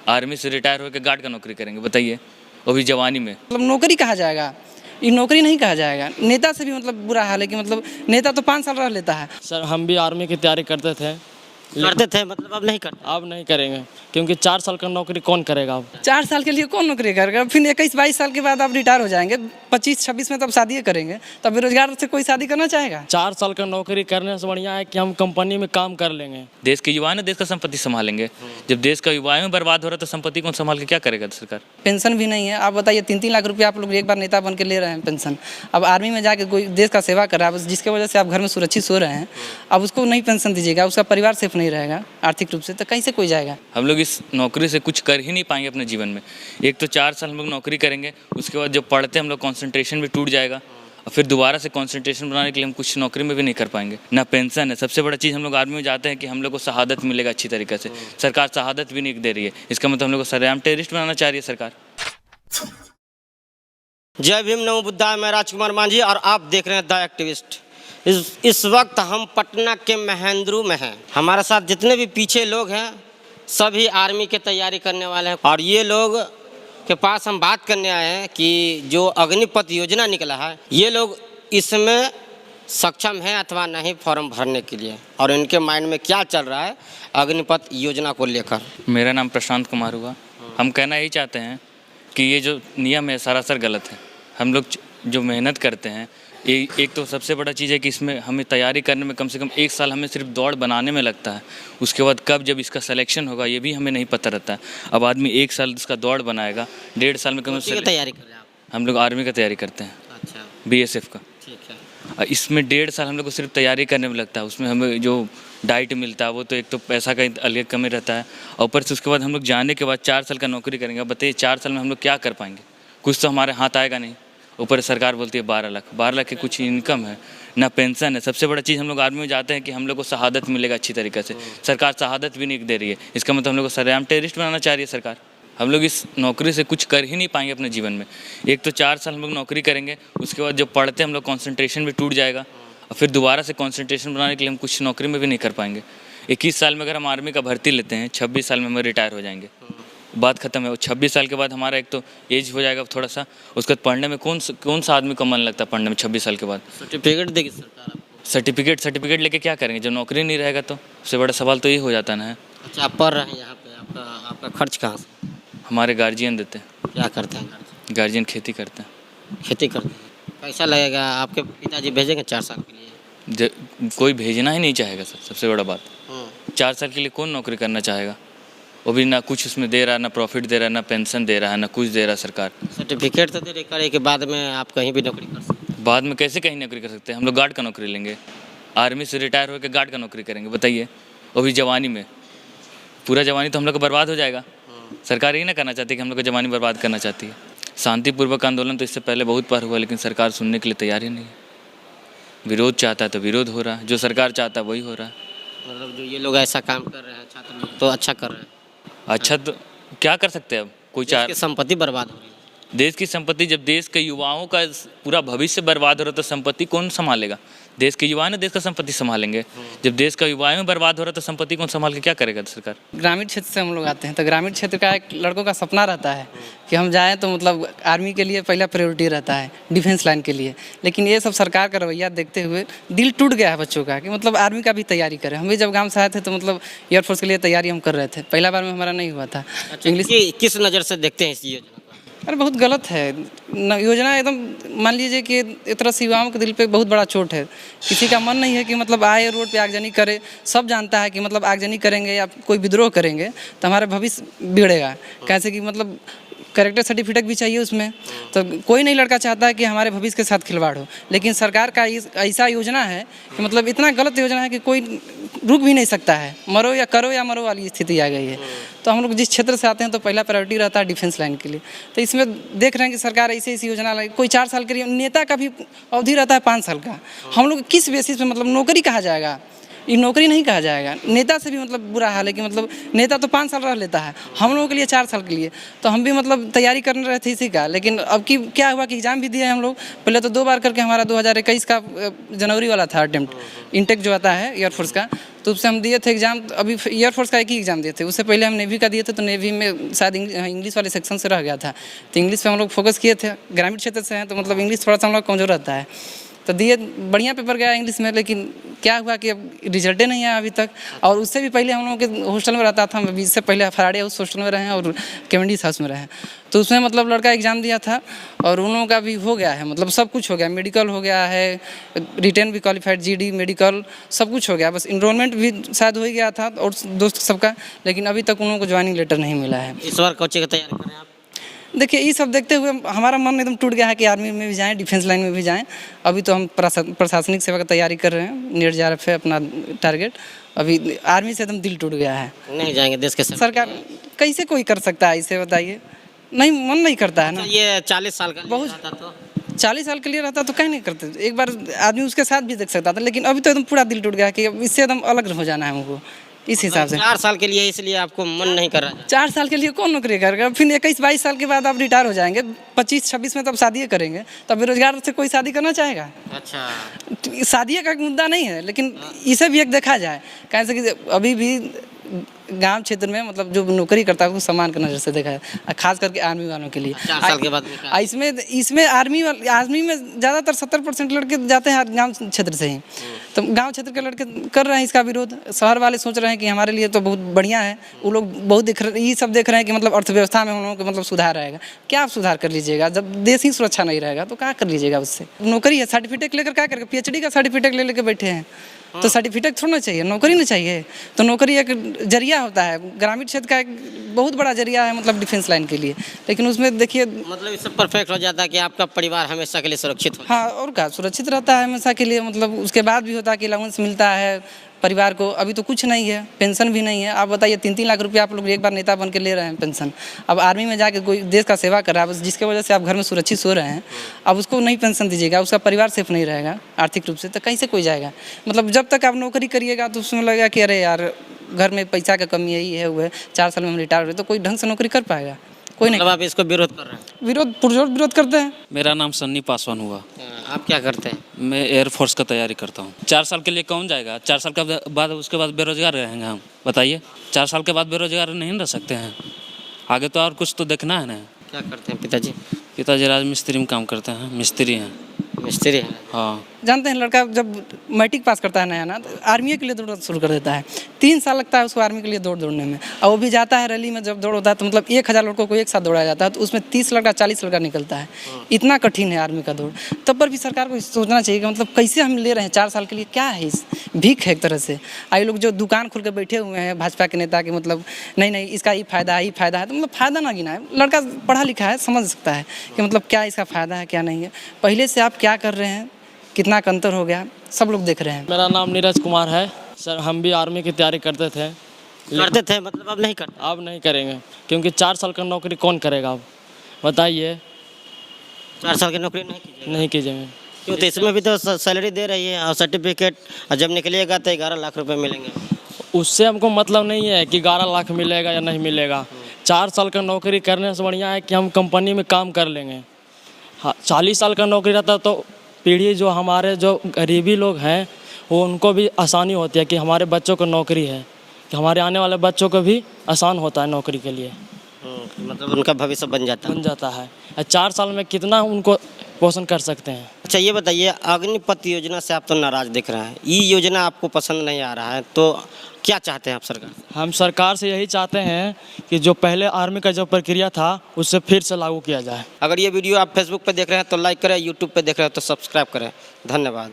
Army से retire होकर guard का नौकरी करेंगे, बताइए, वो भी जवानी में। मतलब नौकरी कहा जाएगा, ये नौकरी नहीं कहा जाएगा। नेता से भी मतलब बुरा हाल है कि मतलब नेता तो 5 साल रह लेता है। सर हम भी आर्मी की तैयारी करते थे, मतलब अब नहीं करते। अब नहीं करेंगे क्योंकि 4 साल का नौकरी कौन करेगा अब। 4 साल के लिए कौन नौकरी करेगा? फिर 21-22 साल के बाद आप रिटायर हो जाएंगे, 25-26 में तब शादी करेंगे, तब बेरोजगार से कोई शादी करना चाहेगा? 4 साल का नौकरी करने से बढ़िया है कि हम कंपनी में काम कर लेंगे। देश के युवा ने देश का संपत्ति संभालेंगे। जब देश का युवा में बर्बाद हो रहा है तो संपत्ति कौन संभाल के क्या करेगा सरकार? पेंशन भी नहीं है। आप बताइए 3-3 लाख रुपया आप लोग एक बार नेता बन के ले रहे हैं पेंशन। अब आर्मी में जाके कोई देश का सेवा कर रहा है, जिसके वजह से आप घर में सुरक्षित सो रहे हैं, अब उसको नहीं पेंशन दीजिएगा, उसका परिवार सेफ नहीं रहेगा आर्थिक रूप से, तो कहीं से कोई जाएगा? हम लोग इस नौकरी से कुछ कर ही नहीं पाएंगे अपने जीवन में। एक तो 4 साल हम लोग नौकरी करेंगे, उसके बाद जब पढ़ते हम लोग कंसंट्रेशन भी टूट जाएगा और फिर दोबारा से कंसंट्रेशन बनाने के लिए हम कुछ नौकरी में भी नहीं कर पाएंगे। ना पेंशन है। सबसे बड़ा चीज़ हम लोग आर्मी में जाते हैं कि हम लोग को शहादत मिलेगा अच्छी तरीके से। सरकार शहादत भी नहीं दे रही है। इसका मतलब हम लोग को सरेआम टेररिस्ट बनाना चाह रही है सरकार। जय भीम, नमो बुद्धाय। मैं राजकुमार मांझी और आप देख रहे हैं द एक्टिविस्ट। इस वक्त हम पटना के महेंद्रू में हैं। हमारे साथ जितने भी पीछे लोग हैं सभी आर्मी की तैयारी करने वाले हैं और ये लोग के पास हम बात करने आए हैं कि जो अग्निपथ योजना निकला है, ये लोग इसमें सक्षम हैं अथवा नहीं फॉर्म भरने के लिए, और इनके माइंड में क्या चल रहा है अग्निपथ योजना को लेकर। मेरा नाम प्रशांत कुमार हुआ। हम कहना यही चाहते हैं कि ये जो नियम है सरासर गलत है। हम लोग जो मेहनत करते हैं, एक तो सबसे बड़ा चीज़ है कि इसमें हमें तैयारी करने में कम से कम 1 साल हमें सिर्फ दौड़ बनाने में लगता है। उसके बाद कब जब इसका सिलेक्शन होगा ये भी हमें नहीं पता रहता है। अब आदमी 1 साल इसका दौड़ बनाएगा, 1.5 साल में कम से कम तैयारी कर रहे हैं आप? हम लोग आर्मी का तैयारी करते हैं। अच्छा, BSF का। ठीक है। और इसमें 1.5 साल हम लोग को सिर्फ तैयारी करने में लगता है। उसमें हमें जो डाइट मिलता है वो तो एक तो पैसा का अलग कमी रहता है, और ऊपर से उसके बाद हम लोग जाने के बाद 4 साल का नौकरी करेंगे। अब बताइए 4 साल में हम लोग क्या कर पाएंगे? कुछ तो हमारे हाथ आएगा नहीं। ऊपर सरकार बोलती है 12 लाख की कुछ इनकम है, ना पेंशन है। सबसे बड़ा चीज़ हम लोग आर्मी में जाते हैं कि हम लोग को शहादत मिलेगा अच्छी तरीके से। सरकार शहादत भी नहीं दे रही है। इसका मतलब हम लोग को सरेआम टेररिस्ट बनाना चाह रही है सरकार। हम लोग इस नौकरी से कुछ कर ही नहीं पाएंगे अपने जीवन में। एक तो 4 साल हम लोग नौकरी करेंगे, उसके बाद जब पढ़ते हम लोग कंसंट्रेशन भी टूट जाएगा और फिर दोबारा से कंसंट्रेशन बनाने के लिए हम कुछ नौकरी में भी नहीं कर पाएंगे। 21 साल में अगर हम आर्मी का भर्ती लेते हैं, 26 साल में हम रिटायर हो जाएंगे, बात खत्म है। 26 साल के बाद हमारा एक तो एज हो जाएगा थोड़ा सा, उसके बाद पढ़ने में कौन सा आदमी को मन लगता है पढ़ने में 26 साल के बाद? सर्टिफिकेट देगी सरकार आपको। सर्टिफिकेट लेके क्या करेंगे जब नौकरी नहीं रहेगा? तो सबसे बड़ा सवाल तो ये हो जाता है। अच्छा, आप पढ़ रहे हैं यहाँ पे, आपका खर्च कहाँ से? हमारे गार्जियन देते हैं। क्या करते हैं गार्जियन खेती करते हैं। खेती करते हैं। पैसा लगेगा, आपके पिताजी भेजेंगे 4 साल के लिए? कोई भेजना ही नहीं चाहेगा सर, सबसे बड़ा बात। 4 साल के लिए कौन नौकरी करना चाहेगा? वो भी ना कुछ उसमें दे रहा है, ना प्रॉफिट दे रहा है, ना पेंशन दे रहा है, ना कुछ दे रहा है सरकार। सर्टिफिकेट तो दे रही, करे के बाद में आप कहीं भी नौकरी कर सकते हैं। बाद में कैसे कहीं नौकरी कर सकते हैं? हम लोग गार्ड का नौकरी लेंगे। आर्मी से रिटायर होकर गार्ड का नौकरी करेंगे, बताइए, वो भी जवानी में। पूरा जवानी तो हम लोग को बर्बाद हो जाएगा। सरकार यही ना करना चाहती कि हम लोग को जवानी बर्बाद करना चाहती है। शांतिपूर्वक आंदोलन तो इससे पहले बहुत बार हुआ, लेकिन सरकार सुनने के लिए तैयार ही नहीं है। विरोध चाहता है तो विरोध हो रहा है, जो सरकार चाहता है वही हो रहा है। मतलब जो ये लोग ऐसा काम कर रहे हैं छात्र लोग, तो अच्छा कर रहे हैं। अच्छा तो क्या कर सकते हैं अब? कोई देश की संपत्ति बर्बाद हो रही है। देश की संपत्ति, जब देश के युवाओं का पूरा भविष्य बर्बाद हो रहा है तो संपत्ति कौन संभालेगा? देश के युवा ने देश का संपत्ति संभालेंगे। जब देश का युवा में बर्बाद हो रहा है तो संपत्ति कौन संभाल के क्या करेगा सरकार? ग्रामीण क्षेत्र से हम लोग आते हैं, तो ग्रामीण क्षेत्र का एक लड़कों का सपना रहता है कि हम जाएं तो मतलब आर्मी के लिए पहला प्रायोरिटी रहता है, डिफेंस लाइन के लिए। लेकिन ये सब सरकार का रवैया देखते हुए दिल टूट गया है बच्चों का कि मतलब आर्मी का भी तैयारी करें। हम भी जब गाँव से आए थे तो मतलब एयरफोर्स के लिए तैयारी हम कर रहे थे, पहला बार में हमारा नहीं हुआ था। इंग्लिश किस नज़र से देखते हैं इस योजना को? अरे बहुत गलत है योजना एकदम। मान लीजिए कि एक तरह से युवाओं के दिल पे बहुत बड़ा चोट है। किसी का मन नहीं है कि मतलब आए रोड पे आगजनी करे। सब जानता है कि मतलब आगजनी करेंगे या कोई विद्रोह करेंगे तो हमारा भविष्य बिगड़ेगा। कैसे कि मतलब कैरेक्टर सर्टिफिकेट भी चाहिए उसमें, तो कोई नहीं लड़का चाहता है कि हमारे भविष्य के साथ खिलवाड़ हो। लेकिन सरकार का ऐसा योजना है कि मतलब इतना गलत योजना है कि कोई रुक भी नहीं सकता है। मरो या करो या मरो वाली स्थिति आ गई है। तो हम लोग जिस क्षेत्र से आते हैं तो पहला प्रायोरिटी रहता है डिफेंस लाइन के लिए। तो इसमें देख रहे हैं कि सरकार ऐसी योजना लाई। कोई 4 साल के लिए, नेता का भी अवधि रहता है 5 साल का। हम लोग किस बेसिस पे मतलब नौकरी कहा जाएगा? ये नौकरी नहीं कहा जाएगा। नेता से भी मतलब बुरा हाल है कि मतलब नेता तो 5 साल रह लेता है, हम लोगों के लिए 4 साल के लिए। तो हम भी मतलब तैयारी करने रहे थे इसी का, लेकिन अब की क्या हुआ कि एग्ज़ाम भी दिए हम लोग। पहले तो 2 बार करके हमारा 2021 का जनवरी वाला था अटेम्प्ट, इनटेक जो आता है एयरफोर्स का, तो उससे हम दिए थे एग्ज़ाम। अभी एयरफोर्स का एक ही एग्ज़ाम दिए थे, उससे पहले हम नेवी का दिए थे, तो नेवी में शायद इंग्लिश वाले सेक्शन से रह गया था, तो इंग्लिश पे हम लोग फोकस किए थे। ग्रामीण क्षेत्र से हैं तो मतलब इंग्लिश थोड़ा सा हम लोग कमज़ोर रहता है, तो दिए, बढ़िया पेपर गया इंग्लिश में। लेकिन क्या हुआ कि अब रिजल्टे नहीं आया अभी तक। और उससे भी पहले हम लोगों के हॉस्टल में रहता था, हम इससे पहले फराडे हाउस हॉस्टल में रहे हैं और केवेंडिस हाउस में रहे हैं। तो उसमें मतलब लड़का एग्ज़ाम दिया था और उन लोगों का भी हो गया है, मतलब सब कुछ हो गया, मेडिकल हो गया है, रिटेन भी क्वालिफाइड, जीडी मेडिकल सब कुछ हो गया, बस इनरोलमेंट भी शायद हो ही गया था और दोस्त सबका, लेकिन अभी तक उन लोगों को ज्वाइनिंग लेटर नहीं मिला है। इस बार कोचिंग की तैयारी कर रहे हैं आप? देखिए ये सब देखते हुए हमारा मन एकदम टूट गया है कि आर्मी में भी जाएं, डिफेंस लाइन में भी जाएं। अभी तो हम प्रशासनिक सेवा की तैयारी कर रहे हैं, नीट जेआरएफ है अपना टारगेट। अभी आर्मी से एकदम दिल टूट गया है। नहीं जाएंगे देश के सरकार कैसे कोई कर सकता है इसे बताइए, नहीं मन नहीं करता है ना। ये 40 साल का बहुत- रहता तो 40 साल के लिए रहता तो कहीं नहीं करते, एक बार आदमी उसके साथ भी देख सकता था। लेकिन अभी तो एकदम पूरा दिल टूट गया कि अब इससे एकदम अलग हो जाना है हमको, इस हिसाब से। 4 साल के लिए इसलिए आपको मन नहीं कर रहा है? 4 साल के लिए कौन नौकरी करेगा? फिर 21-22 साल के बाद आप रिटायर हो जाएंगे, 25-26 में तब शादी करेंगे, तब बेरोजगार से कोई शादी करना चाहेगा? अच्छा, शादी का मुद्दा नहीं है, लेकिन इसे भी एक देखा जाए, कैसे कि अभी भी गांव क्षेत्र में मतलब जो नौकरी करता है उसको सम्मान की नज़र से देखा है, खास करके आर्मी वालों के लिए। 4 साल के बाद में क्या? इसमें आर्मी में ज़्यादातर 70% लड़के जाते हैं गांव क्षेत्र से ही, तो गांव क्षेत्र के लड़के कर रहे हैं इसका विरोध। शहर वाले सोच रहे हैं कि हमारे लिए तो बहुत बढ़िया है, वो लोग बहुत ये सब देख रहे हैं कि मतलब अर्थव्यवस्था में उन लोगों को मतलब सुधार आएगा। क्या आप सुधार कर लीजिएगा जब देश ही सुरक्षा नहीं रहेगा? तो क्या कर लीजिएगा उससे? नौकरी है, सर्टिफिकेट लेकर क्या करेगा? PhD का सर्टिफिकेट ले लेकर बैठे हैं, तो सर्टिफिकेट थोड़ा ना चाहिए, नौकरी नहीं चाहिए। तो नौकरी एक जरिया होता है, ग्रामीण क्षेत्र का एक बहुत बड़ा जरिया है मतलब डिफेंस लाइन के लिए। लेकिन उसमें देखिए, मतलब इससे परफेक्ट हो जाता है कि आपका परिवार हमेशा के लिए सुरक्षित हो। हाँ और क्या, सुरक्षित रहता है हमेशा के लिए। मतलब उसके बाद भी होता है कि अलाउंस मिलता है परिवार को। अभी तो कुछ नहीं है, पेंशन भी नहीं है। आप बताइए 3-3 लाख रुपया आप लोग एक बार नेता बन के ले रहे हैं पेंशन। अब आर्मी में जाके कोई देश का सेवा कर रहा है, बस जिसके वजह से आप घर में सुरक्षित सो रहे हैं, अब उसको नहीं पेंशन दीजिएगा, उसका परिवार सेफ नहीं रहेगा आर्थिक रूप से, तो कहीं से कोई जाएगा? मतलब जब तक आप नौकरी करिएगा तो उसमें लगेगा कि अरे यार घर में पैसा का कमी यही है, वो है, 4 साल में हम रिटायर हुए, तो कोई ढंग से नौकरी कर पाएगा? कोई नहीं। मतलब आप इसको विरोध कर रहे हैं? विरोध पुरजोर विरोध करते हैं। मेरा नाम सन्नी पासवान हुआ। आप क्या करते हैं? मैं एयरफोर्स का तैयारी करता हूँ। 4 साल के लिए कौन जाएगा? 4 साल के बाद उसके बाद बेरोजगार रहेंगे हम? बताइए, 4 साल के बाद बेरोजगार नहीं रह सकते हैं? आगे तो और कुछ तो देखना है ना। क्या करते हैं पिताजी? पिताजी राज मिस्त्री में काम करते हैं, मिस्त्री हैं। मिस्त्री हैं? हाँ। जानते हैं लड़का जब मैट्रिक पास करता है नया ना, तो आर्मी के लिए दौड़ना शुरू कर देता है। 3 साल लगता है उसको आर्मी के लिए दौड़ने में, और वो भी जाता है रैली में। जब दौड़ होता है तो मतलब 1000 लड़कों को एक साथ दौड़ाया जाता है, तो उसमें 30 लड़का 40 लड़का निकलता है। इतना कठिन है आर्मी का दौड़। तब पर भी सरकार को सोचना चाहिए कि मतलब कैसे हम ले रहे हैं 4 साल के लिए, क्या है इस भीख है एक तरह से। आई लोग जो दुकान खोल कर बैठे हुए हैं भाजपा के नेता के, मतलब नहीं इसका ये फायदा है, ये फायदा है, तो मतलब फ़ायदा ना गिना है। लड़का पढ़ा लिखा है, समझ सकता है कि मतलब क्या इसका फ़ायदा है क्या नहीं है। पहले से आप क्या कर रहे हैं, कितना अंतर हो गया, सब लोग देख रहे हैं। मेरा नाम नीरज कुमार है सर। हम भी आर्मी की तैयारी करते थे। मतलब अब नहीं करते? अब नहीं करेंगे, क्योंकि 4 साल का नौकरी कौन करेगा? अब बताइए। 4 साल की नौकरी नहीं कीजिए? नहीं कीजिएगा। क्यों? तो इसमें भी तो सैलरी दे रही है और सर्टिफिकेट, और जब निकलिएगा तो 11 लाख रुपए मिलेंगे। उससे हमको मतलब नहीं है कि 11 लाख मिलेगा या नहीं मिलेगा। 4 साल का नौकरी करने से बढ़िया है कि हम कंपनी में काम कर लेंगे। हाँ, 40 साल का नौकरी रहता तो पीढ़ी जो हमारे जो गरीबी लोग हैं वो उनको भी आसानी होती है कि हमारे बच्चों को नौकरी है, कि हमारे आने वाले बच्चों को भी आसान होता है नौकरी के लिए। मतलब उनका भविष्य बन जाता है। 4 साल में कितना उनको पोषण कर सकते हैं। अच्छा ये बताइए, अग्निपथ योजना से आप तो नाराज दिख रहे हैं, ये योजना आपको पसंद नहीं आ रहा है, तो क्या चाहते हैं आप सरकार से? हम सरकार से यही चाहते हैं कि जो पहले आर्मी का जो प्रक्रिया था उससे फिर से लागू किया जाए। अगर ये वीडियो आप फेसबुक पे देख रहे हैं तो लाइक करें, यूट्यूब पे देख रहे हैं तो सब्सक्राइब करें। धन्यवाद।